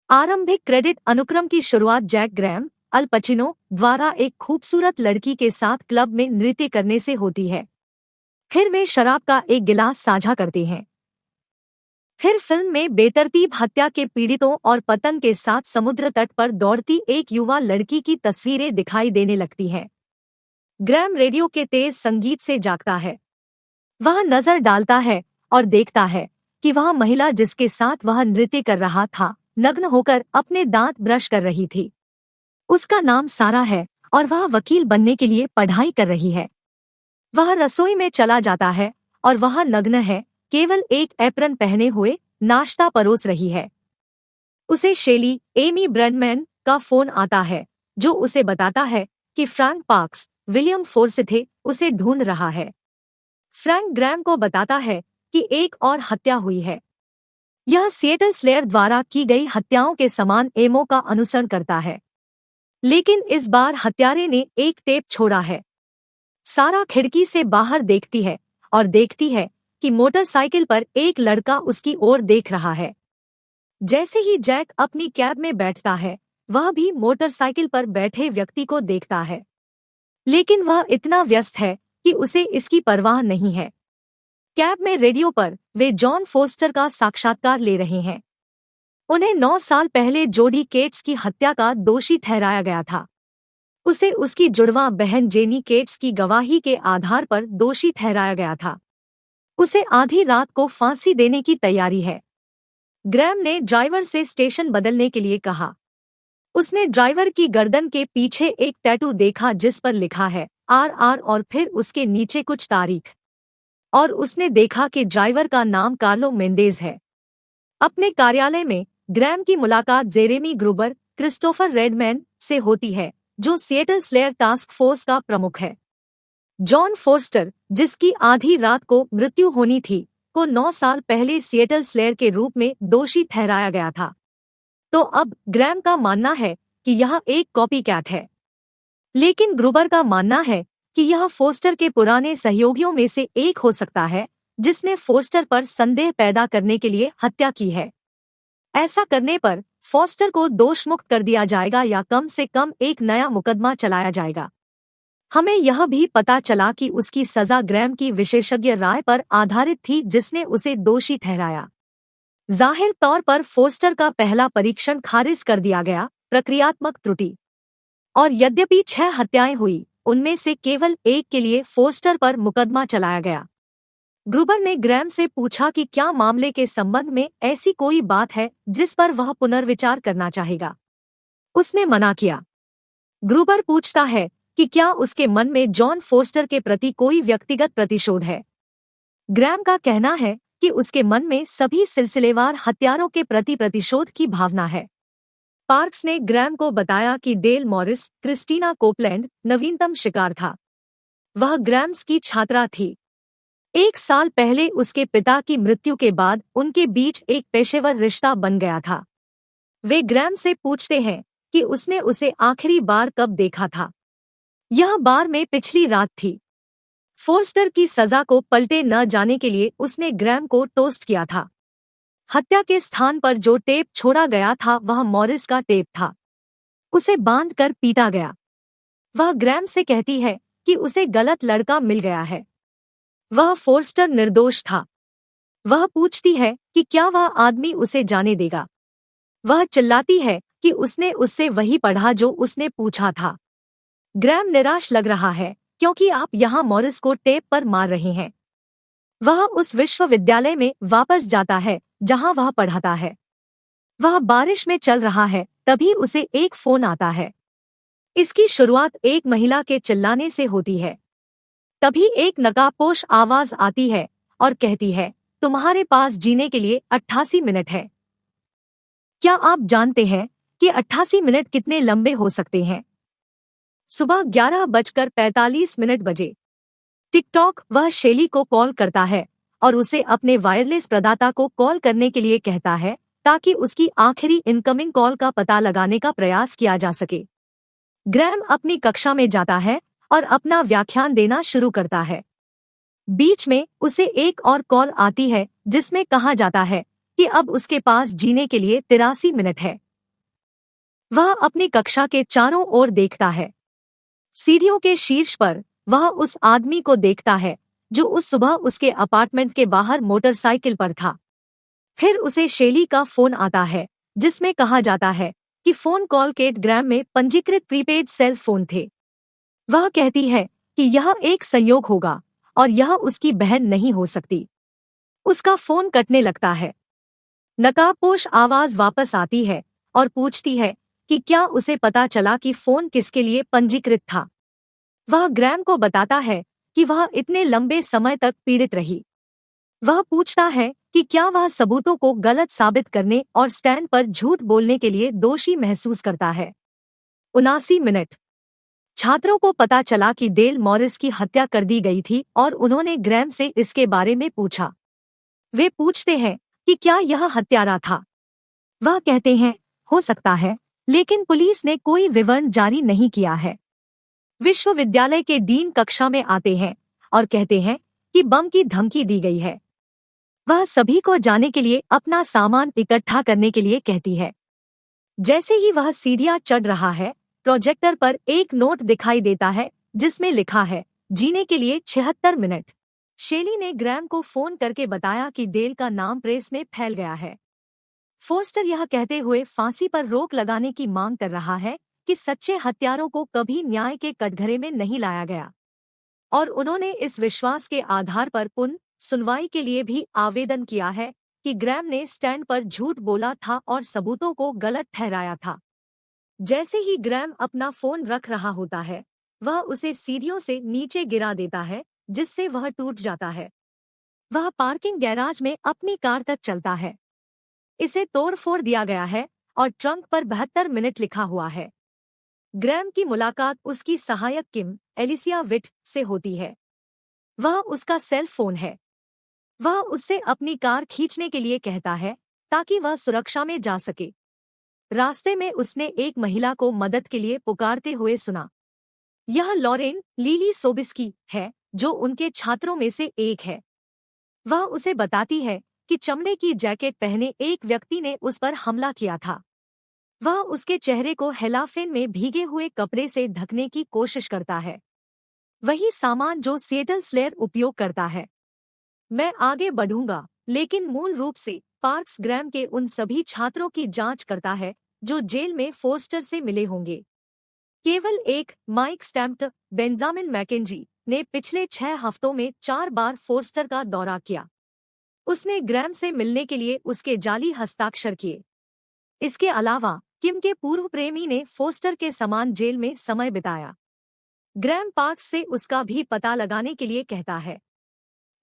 आरंभिक क्रेडिट अनुक्रम की शुरुआत जैक ग्रैम, अल पचिनो द्वारा एक खूबसूरत लड़की के साथ क्लब में नृत्य करने से होती है। फिर वे शराब का एक गिलास साझा करते हैं। फिर फिल्म में बेतरतीब हत्या के पीड़ितों और पतंग के साथ समुद्र तट पर दौड़ती एक युवा लड़की की तस्वीरें दिखाई देने लगती हैं। ग्रैम रेडियो के तेज संगीत से जागता है। वह नजर डालता है और देखता है कि वह महिला जिसके साथ वह नृत्य कर रहा था नग्न होकर अपने दांत ब्रश कर रही थी। उसका नाम सारा है और वह वकील बनने के लिए पढ़ाई कर रही है। वह रसोई में चला जाता है और वह नग्न है, केवल एक एप्रन पहने हुए नाश्ता परोस रही है। उसे शेली एमी ब्रैडमैन का फोन आता है, जो उसे बताता है कि फ्रैंक पार्क्स विलियम फोर्सिथे उसे ढूंढ रहा है। फ्रैंक ग्रैम को बताता है कि एक और हत्या हुई है। यह सिएटल स्लेयर द्वारा की गई हत्याओं के समान एमओ का अनुसरण करता है, लेकिन इस बार हत्यारे ने एक टेप छोड़ा है। सारा खिड़की से बाहर देखती है और देखती है कि मोटरसाइकिल पर एक लड़का उसकी ओर देख रहा है। जैसे ही जैक अपनी कैब में बैठता है, वह भी मोटरसाइकिल पर बैठे व्यक्ति को देखता है, लेकिन वह इतना व्यस्त है कि उसे इसकी परवाह नहीं है। कैब में रेडियो पर वे जॉन फोस्टर का साक्षात्कार ले रहे हैं। उन्हें 9 साल पहले जोडी केट्स की हत्या का दोषी ठहराया गया था। उसे उसकी जुड़वां बहन जेनी केट्स की गवाही के आधार पर दोषी ठहराया गया था। उसे आधी रात को फांसी देने की तैयारी है। ग्रैम ने ड्राइवर से स्टेशन बदलने के लिए कहा। उसने ड्राइवर की गर्दन के पीछे एक टैटू देखा जिस पर लिखा है RR और फिर उसके नीचे कुछ तारीख, और उसने देखा कि ड्राइवर का नाम कार्लो मेंडेज है। अपने कार्यालय में ग्रैम की मुलाकात जेरेमी ग्रूबर, क्रिस्टोफर रेडमैन से होती है, जो सिएटल स्लेयर टास्क फोर्स का प्रमुख है। जॉन फोर्स्टर, जिसकी आधी रात को मृत्यु होनी थी, को 9 साल पहले सिएटल स्लेयर के रूप में दोषी ठहराया गया था। तो अब ग्रैम का मानना है कि यह एक कॉपीकैट है, लेकिन ग्रूबर का मानना है कि यह फोस्टर के पुराने सहयोगियों में से एक हो सकता है, जिसने फोस्टर पर संदेह पैदा करने के लिए हत्या की है। ऐसा करने पर फोस्टर को दोषमुक्त कर दिया जाएगा या कम से कम एक नया मुकदमा चलाया जाएगा। हमें यह भी पता चला कि उसकी सजा ग्रैम की विशेषज्ञ राय पर आधारित थी, जिसने उसे दोषी ठहराया। जाहिर तौर पर फोस्टर का पहला परीक्षण खारिज कर दिया गया, प्रक्रियात्मक त्रुटि। और यद्यपि 6 हत्याएं हुई, उनमें से केवल एक के लिए फोस्टर पर मुकदमा चलाया गया। ग्रूबर ने ग्रैम से पूछा कि क्या मामले के संबंध में ऐसी कोई बात है जिस पर वह पुनर्विचार करना चाहेगा। उसने मना किया। ग्रूबर पूछता है कि क्या उसके मन में जॉन फोस्टर के प्रति कोई व्यक्तिगत प्रतिशोध है। ग्रैम का कहना है कि उसके मन में सभी सिलसिलेवार हत्यारों के प्रति प्रतिशोध की भावना है। पार्क्स ने ग्रैम को बताया कि डेल मॉरिस, क्रिस्टीना कोपलैंड नवीनतम शिकार था। वह ग्रैम्स की छात्रा थी। 1 साल पहले उसके पिता की मृत्यु के बाद उनके बीच एक पेशेवर रिश्ता बन गया था। वे ग्रैम से पूछते हैं कि उसने उसे आखिरी बार कब देखा था। यह बार में पिछली रात थी। फोर्स्टर की सजा को पलटे न जाने के लिए उसने ग्रैम को टोस्ट किया था। हत्या के स्थान पर जो टेप छोड़ा गया था वह मॉरिस का टेप था। उसे बांध कर पीटा गया। वह ग्रैम से कहती है कि उसे गलत लड़का मिल गया है। वह फोर्स्टर निर्दोष था। वह पूछती है कि क्या वह आदमी उसे जाने देगा। वह चिल्लाती है कि उसने उससे वही पढ़ा जो उसने पूछा था। ग्रैम निराश लग रहा है क्योंकि आप यहाँ मॉरिस को टेप पर मार रहे हैं। वह उस विश्वविद्यालय में वापस जाता है जहाँ वह पढ़ाता है। वह बारिश में चल रहा है, तभी उसे एक फोन आता है। इसकी शुरुआत एक महिला के चिल्लाने से होती है। तभी एक नकाबपोश आवाज आती है और कहती है, तुम्हारे पास जीने के लिए 88 मिनट है। क्या आप जानते हैं कि 88 मिनट कितने लंबे हो सकते हैं? सुबह 11:45 बजे टिकटॉक वह शेली को कॉल करता है और उसे अपने वायरलेस प्रदाता को कॉल करने के लिए कहता है ताकि उसकी आखिरी इनकमिंग कॉल का पता लगाने का प्रयास किया जा सके। ग्रैम अपनी कक्षा में जाता है और अपना व्याख्यान देना शुरू करता है। बीच में उसे एक और कॉल आती है जिसमें कहा जाता है कि अब उसके पास जीने के लिए 83 मिनट है। वह अपनी कक्षा के चारों ओर देखता है। सीढ़ियों के शीर्ष पर वह उस आदमी को देखता है जो उस सुबह उसके अपार्टमेंट के बाहर मोटरसाइकिल पर था। फिर उसे शेली का फोन आता है जिसमें कहा जाता है कि फोन कॉल केट ग्रैम में पंजीकृत प्रीपेड सेल फोन थे। वह कहती है कि यह एक संयोग होगा और यह उसकी बहन नहीं हो सकती। उसका फोन कटने लगता है। नकाबपोश आवाज वापस आती है और पूछती है कि क्या उसे पता चला कि फोन किसके लिए पंजीकृत था। वह ग्रैम को बताता है कि वह इतने लंबे समय तक पीड़ित रही। वह पूछता है कि क्या वह सबूतों को गलत साबित करने और स्टैंड पर झूठ बोलने के लिए दोषी महसूस करता है। 79 मिनट। छात्रों को पता चला कि डेल मॉरिस की हत्या कर दी गई थी और उन्होंने ग्रैम से इसके बारे में पूछा। वे पूछते हैं कि क्या यह हत्यारा था। वह कहते हैं हो सकता है, लेकिन पुलिस ने कोई विवरण जारी नहीं किया है। विश्वविद्यालय के डीन कक्षा में आते हैं और कहते हैं कि बम की धमकी दी गई है। वह सभी को जाने के लिए अपना सामान इकट्ठा करने के लिए कहती है। जैसे ही वह सीढ़ियां चढ़ रहा है, प्रोजेक्टर पर एक नोट दिखाई देता है जिसमें लिखा है जीने के लिए 76 मिनट। शेली ने ग्रैम को फोन करके बताया कि डेल का नाम प्रेस में फैल गया है। फोर्स्टर यह कहते हुए फांसी पर रोक लगाने की मांग कर रहा है कि सच्चे हत्यारों को कभी न्याय के कटघरे में नहीं लाया गया और उन्होंने इस विश्वास के आधार पर पुनः सुनवाई के लिए भी आवेदन किया है कि ग्रैम ने स्टैंड पर झूठ बोला था और सबूतों को गलत ठहराया था। जैसे ही ग्रैम अपना फोन रख रहा होता है, वह उसे सीढ़ियों से नीचे गिरा देता है जिससे वह टूट जाता है। वह पार्किंग गैराज में अपनी कार तक चलता है। इसे तोड़-फोड़ दिया गया है और ट्रंक पर 72 मिनट लिखा हुआ है। ग्रैम की मुलाकात उसकी सहायक किम एलिसिया विट से होती है। वह उसका सेल फोन है। वह उससे अपनी कार खींचने के लिए कहता है ताकि वह सुरक्षा में जा सके। रास्ते में उसने एक महिला को मदद के लिए पुकारते हुए सुना। यह लॉरेन लीली सोबिस्की है जो उनके छात्रों में से एक है। वह उसे बताती है कि चमड़े की जैकेट पहने एक व्यक्ति ने उस पर हमला किया था। वह उसके चेहरे को हेलाफेन में भीगे हुए कपड़े से ढकने की कोशिश करता है, वही सामान जो सिएटल स्लेयर उपयोग करता है। मैं आगे बढ़ूंगा, लेकिन मूल रूप से पार्क्स ग्रैम के उन सभी छात्रों की जांच करता है जो जेल में फोर्स्टर से मिले होंगे। केवल एक माइक स्टैम्प्ट बेंजामिन मैकेंजी ने पिछले 6 हफ्तों में 4 बार फोर्स्टर का दौरा किया। उसने ग्रैम से मिलने के लिए उसके जाली हस्ताक्षर किए। इसके अलावा किम के पूर्व प्रेमी ने फोस्टर के समान जेल में समय बिताया। ग्रैम पार्क्स से उसका भी पता लगाने के लिए कहता है।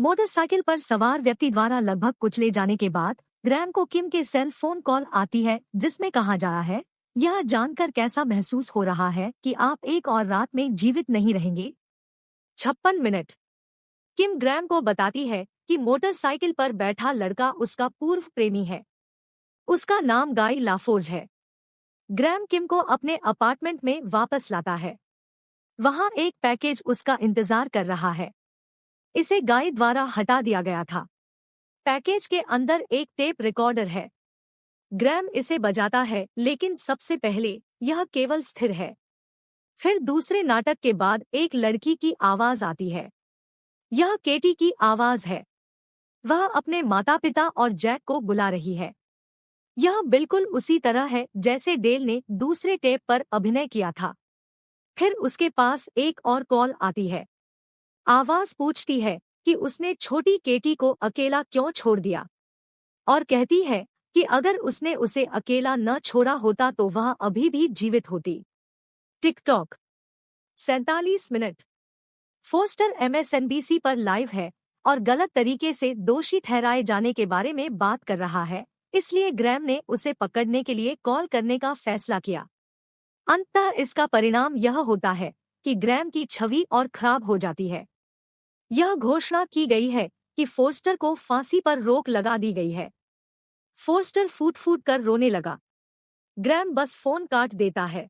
मोटरसाइकिल पर सवार व्यक्ति द्वारा लगभग कुचले जाने के बाद ग्रैम को किम के सेल फोन कॉल आती है जिसमें कहा जा रहा है यह जानकर कैसा महसूस हो रहा है कि आप एक और रात में जीवित नहीं रहेंगे। 56 मिनट। किम ग्रैम को बताती है कि मोटरसाइकिल पर बैठा लड़का उसका पूर्व प्रेमी है। उसका नाम गाई लाफोर्ज है। ग्रैम किम को अपने अपार्टमेंट में वापस लाता है। वहां एक पैकेज उसका इंतजार कर रहा है। इसे गाई द्वारा हटा दिया गया था। पैकेज के अंदर एक टेप रिकॉर्डर है। ग्रैम इसे बजाता है, लेकिन सबसे पहले यह केवल स्थिर है। फिर दूसरे नाटक के बाद एक लड़की की आवाज आती है। यह केटी की आवाज है। वह अपने माता पिता और जैक को बुला रही है। यह बिल्कुल उसी तरह है जैसे डेल ने दूसरे टेप पर अभिनय किया था। फिर उसके पास एक और कॉल आती है। आवाज पूछती है कि उसने छोटी केटी को अकेला क्यों छोड़ दिया और कहती है कि अगर उसने उसे अकेला न छोड़ा होता तो वह अभी भी जीवित होती। टिकटॉक। 47 मिनट। फोस्टर MSNBC पर लाइव है और गलत तरीके से दोषी ठहराए जाने के बारे में बात कर रहा है, इसलिए ग्रैम ने उसे पकड़ने के लिए कॉल करने का फैसला किया। अंततः इसका परिणाम यह होता है कि ग्रैम की छवि और खराब हो जाती है। यह घोषणा की गई है कि फोस्टर को फांसी पर रोक लगा दी गई है। फोस्टर फूट फूट कर रोने लगा। ग्रैम बस फोन काट देता है।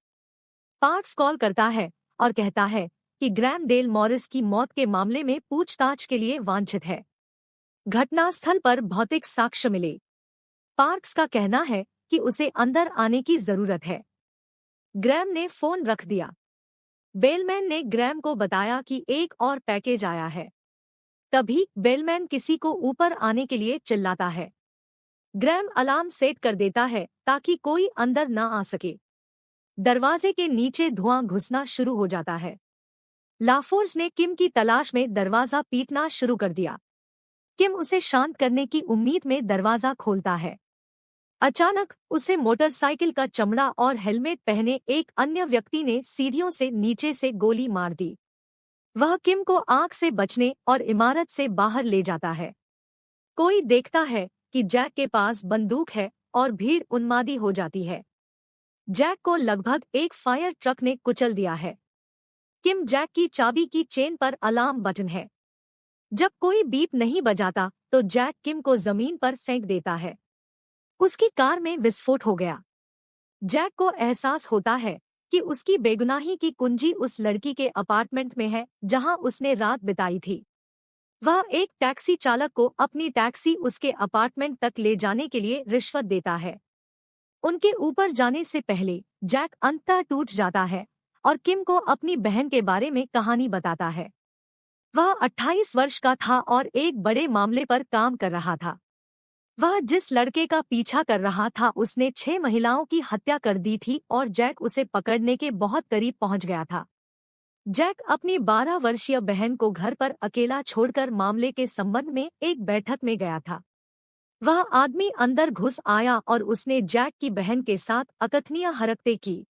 पार्क्स कॉल करता है और कहता है कि ग्रैम डेल मॉरिस की मौत के मामले में पूछताछ के लिए वांछित है। घटनास्थल पर भौतिक साक्ष्य मिले। पार्क्स का कहना है कि उसे अंदर आने की जरूरत है। ग्रैम ने फोन रख दिया। बेलमैन ने ग्रैम को बताया कि एक और पैकेज आया है। तभी बेलमैन किसी को ऊपर आने के लिए चिल्लाता है। ग्रैम अलार्म सेट कर देता है ताकि कोई अंदर न आ सके। दरवाजे के नीचे धुआं घुसना शुरू हो जाता है। लाफोर्स ने किम की तलाश में दरवाजा पीटना शुरू कर दिया। किम उसे शांत करने की उम्मीद में दरवाजा खोलता है। अचानक उसे मोटरसाइकिल का चमड़ा और हेलमेट पहने एक अन्य व्यक्ति ने सीढ़ियों से नीचे से गोली मार दी। वह किम को आग से बचने और इमारत से बाहर ले जाता है। कोई देखता है कि जैक के पास बंदूक है और भीड़ उन्मादी हो जाती है। जैक को लगभग एक फायर ट्रक ने कुचल दिया है। किम जैक की चाबी की चेन पर अलार्म बटन है। जब कोई बीप नहीं बजाता तो जैक किम को जमीन पर फेंक देता है। उसकी कार में विस्फोट हो गया। जैक को एहसास होता है कि उसकी बेगुनाही की कुंजी उस लड़की के अपार्टमेंट में है जहां उसने रात बिताई थी। वह एक टैक्सी चालक को अपनी टैक्सी उसके अपार्टमेंट तक ले जाने के लिए रिश्वत देता है। उनके ऊपर जाने से पहले जैक अंततः टूट जाता है और किम को अपनी बहन के बारे में कहानी बताता है। वह 28 वर्ष का था और एक बड़े मामले पर काम कर रहा था। वह जिस लड़के का पीछा कर रहा था उसने 6 महिलाओं की हत्या कर दी थी और जैक उसे पकड़ने के बहुत करीब पहुंच गया था। जैक अपनी 12 वर्षीय बहन को घर पर अकेला छोड़कर मामले के संबंध में एक बैठक में गया था। वह आदमी अंदर घुस आया और उसने जैक की बहन के साथ अकथनीय हरकतें की।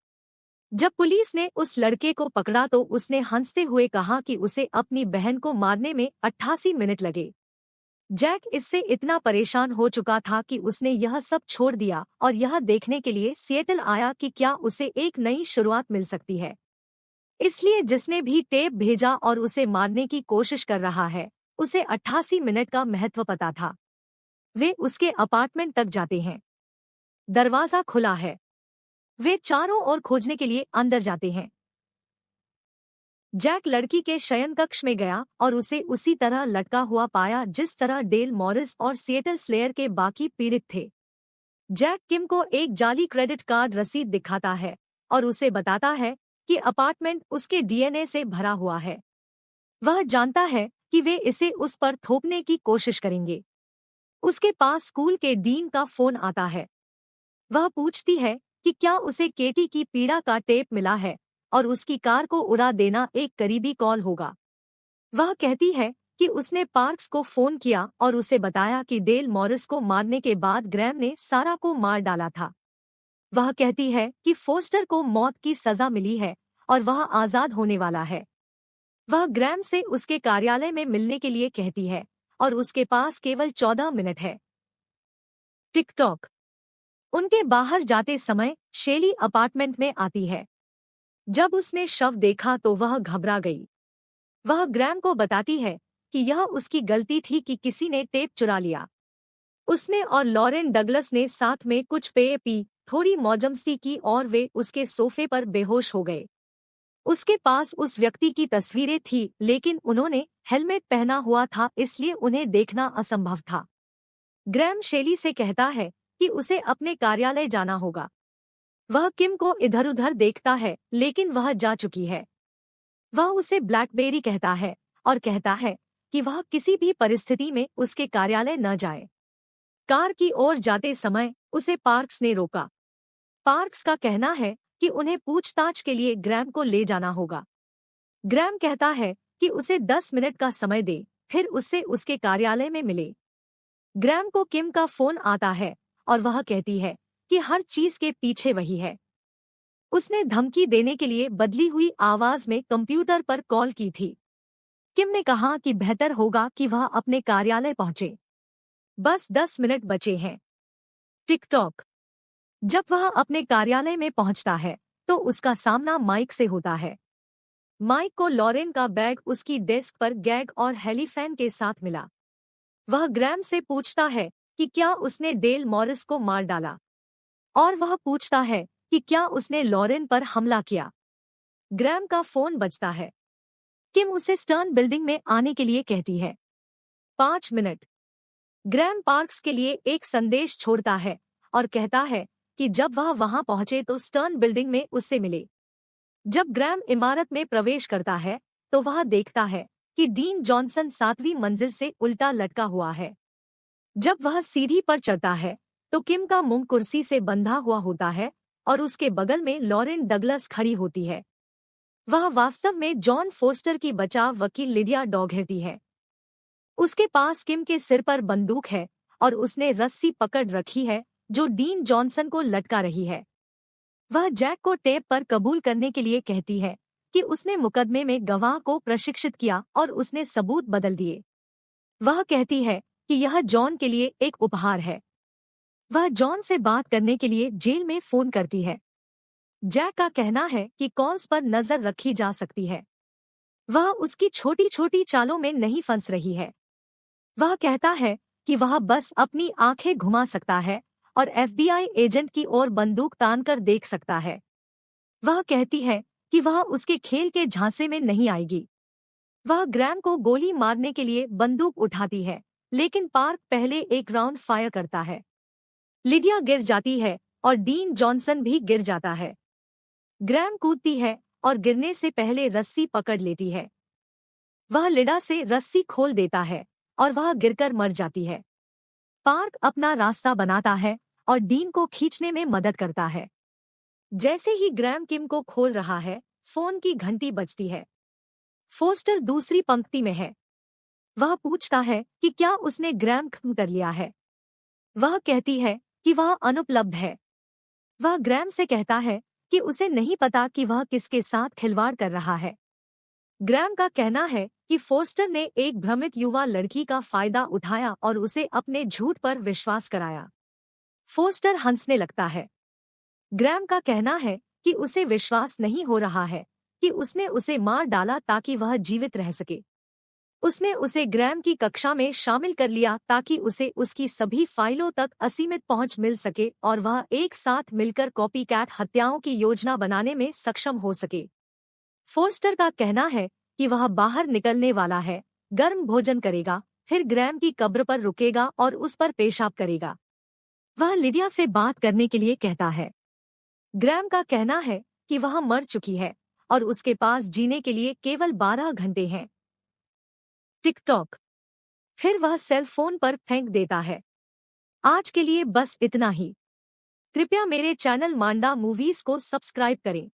जब पुलिस ने उस लड़के को पकड़ा तो उसने हंसते हुए कहा कि उसे अपनी बहन को मारने में 88 मिनट लगे। जैक इससे इतना परेशान हो चुका था कि उसने यह सब छोड़ दिया और यह देखने के लिए सिएटल आया कि क्या उसे एक नई शुरुआत मिल सकती है। इसलिए जिसने भी टेप भेजा और उसे मारने की कोशिश कर रहा है, उसे 88 मिनट का महत्व पता था। वे उसके अपार्टमेंट तक जाते हैं। दरवाजा खुला है। वे चारों ओर खोजने के लिए अंदर जाते हैं। जैक लड़की के शयन कक्ष में गया और उसे उसी तरह लटका हुआ पाया जिस तरह डेल मॉरिस और सिएटल स्लेयर के बाकी पीड़ित थे। जैक किम को एक जाली क्रेडिट कार्ड रसीद दिखाता है और उसे बताता है कि अपार्टमेंट उसके डीएनए से भरा हुआ है। वह जानता है कि वे इसे उस पर थोपने की कोशिश करेंगे। उसके पास स्कूल के डीन का फोन आता है। वह पूछती है कि क्या उसे केटी की पीड़ा का टेप मिला है और उसकी कार को उड़ा देना एक करीबी कॉल होगा। वह कहती है कि उसने पार्क्स को फोन किया और उसे बताया कि डेल मॉरिस को मारने के बाद ग्रैम ने सारा को मार डाला था। वह कहती है कि फोस्टर को मौत की सजा मिली है और वह आजाद होने वाला है। वह ग्रैम से उसके कार्यालय में मिलने के लिए कहती है और उसके पास केवल 14 मिनट है। टिकटॉक। उनके बाहर जाते समय शेली अपार्टमेंट में आती है। जब उसने शव देखा तो वह घबरा गई। वह ग्रैम को बताती है कि यह उसकी गलती थी कि किसी ने टेप चुरा लिया। उसने और लॉरेन डगलस ने साथ में कुछ पेय पी, थोड़ी मौजमस्ती की और वे उसके सोफे पर बेहोश हो गए। उसके पास उस व्यक्ति की तस्वीरें थी लेकिन उन्होंने हेलमेट पहना हुआ था इसलिए उन्हें देखना असंभव था। ग्रैम शेली से कहता है कि उसे अपने कार्यालय जाना होगा। वह किम को इधर-उधर देखता है लेकिन वह जा चुकी है। वह उसे ब्लैकबेरी कहता है और कहता है कि वह किसी भी परिस्थिति में उसके कार्यालय न जाए। कार की ओर जाते समय उसे पार्क्स ने रोका। पार्क्स का कहना है कि उन्हें पूछताछ के लिए ग्रैम को ले जाना होगा। ग्रैम कहता है कि उसे 10 मिनट का समय दे, फिर उससे उसके कार्यालय में मिले। ग्रैम को किम का फोन आता है और वह कहती है कि हर चीज के पीछे वही है। उसने धमकी देने के लिए बदली हुई आवाज में कंप्यूटर पर कॉल की थी। किम ने कहा कि बेहतर होगा कि वह अपने कार्यालय पहुंचे। बस 10 मिनट बचे हैं। टिकटॉक। जब वह अपने कार्यालय में पहुंचता है तो उसका सामना माइक से होता है। माइक को लॉरेन का बैग उसकी डेस्क पर गैग और हेलीफैन के साथ मिला। वह ग्रैम से पूछता है कि क्या उसने डेल मॉरिस को मार डाला और वह पूछता है कि क्या उसने लॉरेन पर हमला किया। ग्रैम का फोन बजता है। किम उसे स्टर्न बिल्डिंग में आने के लिए कहती है। 5 मिनट। ग्रैम पार्क्स के लिए एक संदेश छोड़ता है और कहता है कि जब वह वहां पहुंचे तो स्टर्न बिल्डिंग में उससे मिले। जब ग्रैम इमारत में प्रवेश करता है तो वह देखता है कि डीन जॉनसन 7वीं मंजिल से उल्टा लटका हुआ है। जब वह सीढ़ी पर चढ़ता है तो किम का मुंह कुर्सी से बंधा हुआ होता है और उसके बगल में लॉरेन डगलस खड़ी होती है। वह वास्तव में जॉन फोस्टर की बचाव वकील लिडिया डॉघेर्टी है। उसके पास किम के सिर पर बंदूक है और उसने रस्सी पकड़ रखी है जो डीन जॉनसन को लटका रही है। वह जैक को टेप पर कबूल करने के लिए कहती है कि उसने मुकदमे में गवाह को प्रशिक्षित किया और उसने सबूत बदल दिए। वह कहती है कि यह जॉन के लिए एक उपहार है। वह जॉन से बात करने के लिए जेल में फोन करती है। जैक का कहना है कि कॉल्स पर नजर रखी जा सकती है। वह उसकी छोटी छोटी चालों में नहीं फंस रही है। वह कहता है कि वह बस अपनी आंखें घुमा सकता है और एफबीआई एजेंट की ओर बंदूक तानकर देख सकता है। वह कहती है कि वह उसके खेल के झांसे में नहीं आएगी। वह ग्रैम को गोली मारने के लिए बंदूक उठाती है, लेकिन पार्क पहले एक राउंड फायर करता है। लिडिया गिर जाती है और डीन जॉनसन भी गिर जाता है। ग्रैम कूदती है और गिरने से पहले रस्सी पकड़ लेती है। वह लिडा से रस्सी खोल देता है और वह गिरकर मर जाती है। पार्क अपना रास्ता बनाता है और डीन को खींचने में मदद करता है। जैसे ही ग्रैम किम को खोल रहा है, फोन की घंटी बजती है। फोस्टर दूसरी पंक्ति में है। वह पूछता है कि क्या उसने ग्रैम खत्म कर लिया है। वह कहती है कि वह अनुपलब्ध है। वह ग्रैम से कहता है कि उसे नहीं पता कि वह किसके साथ खिलवाड़ कर रहा है। ग्रैम का कहना है कि फोस्टर ने एक भ्रमित युवा लड़की का फायदा उठाया और उसे अपने झूठ पर विश्वास कराया। फोस्टर हंसने लगता है। ग्रैम का कहना है कि उसे विश्वास नहीं हो रहा है कि उसने उसे मार डाला ताकि वह जीवित रह सके। उसने उसे ग्रैम की कक्षा में शामिल कर लिया ताकि उसे उसकी सभी फाइलों तक असीमित पहुंच मिल सके और वह एक साथ मिलकर कॉपीकैट हत्याओं की योजना बनाने में सक्षम हो सके। फोस्टर का कहना है कि वह बाहर निकलने वाला है, गर्म भोजन करेगा, फिर ग्रैम की कब्र पर रुकेगा और उस पर पेशाब करेगा। वह लिडिया से बात करने के लिए कहता है। ग्रैम का कहना है कि वह मर चुकी है और उसके पास जीने के लिए केवल 12 घंटे हैं। टिकटॉक। फिर वह सेल फोन पर फेंक देता है। आज के लिए बस इतना ही। कृपया मेरे चैनल मांडा मूवीज को सब्सक्राइब करें।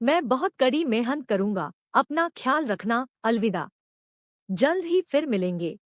मैं बहुत कड़ी मेहनत करूंगा। अपना ख्याल रखना। अलविदा। जल्द ही फिर मिलेंगे।